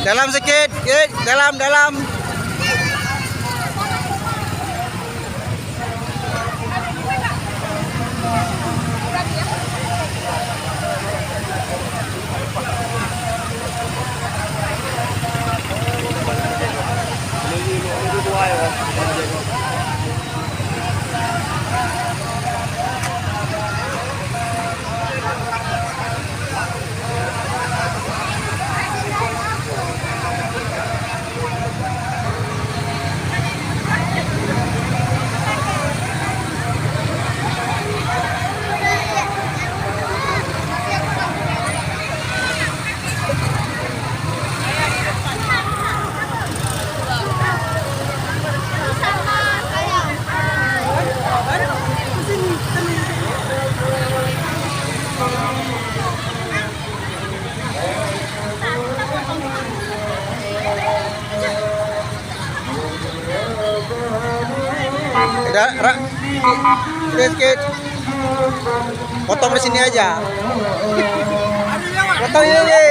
Dalam sedikit, dalam. Sedikit. Potong di sini aja. Potong ini.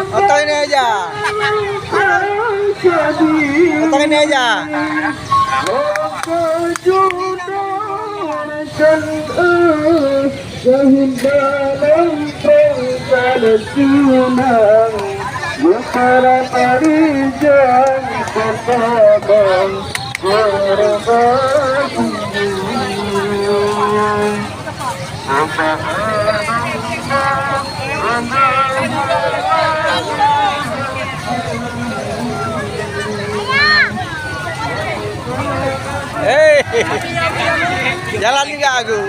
Potong ini aja. Potong ini aja. Hei, jalan enggak aku?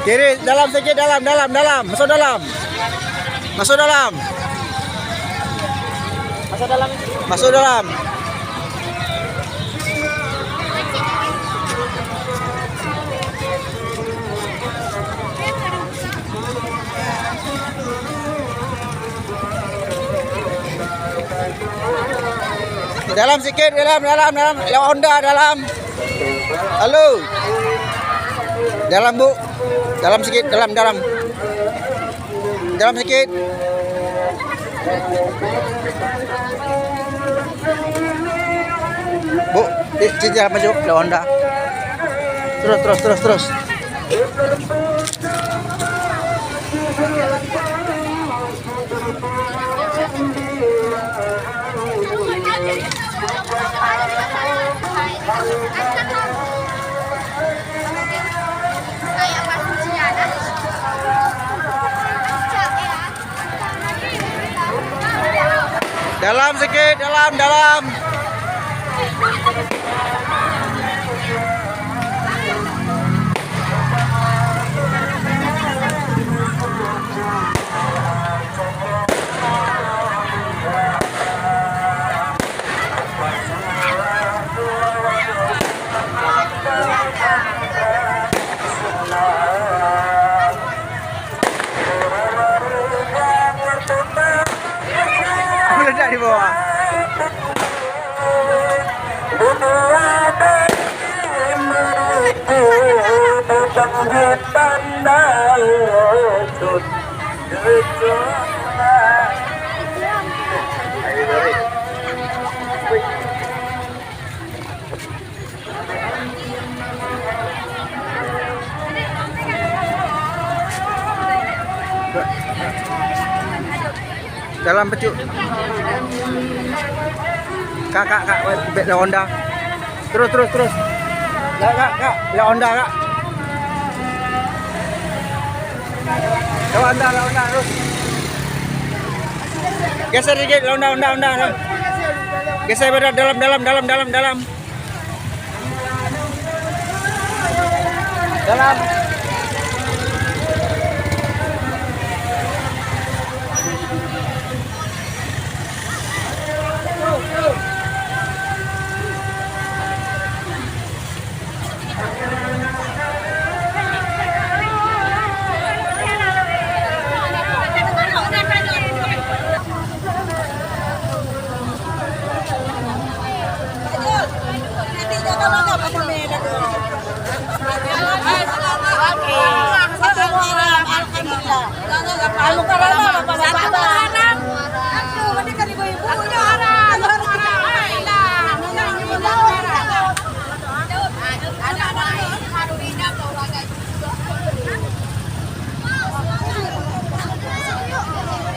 Kiri, dalam sedikit, dalam. Masuk dalam. Dalam sedikit, dalam. Lewat Honda, dalam. Halo. Dalam, Bu. Dalam sedikit, dalam. Dalam sedikit. Bu, jalan maju, lewat Honda. Terus. Dalam sedikit, dalam. Meledak di bawah. Dalam pecu. Kak, bek la Honda. Terus. Kak, la Honda, Kak. La Honda terus. Geser dikit, la Honda. Geser pada dalam. Dalam.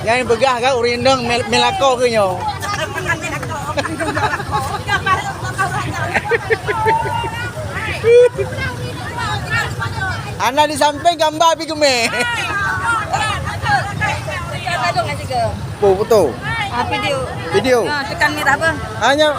Yang begah kak urindeng melako ke nyo. Anak di samping gambar api keme. Betul. Video. Video. Tekan merah bang. Hanya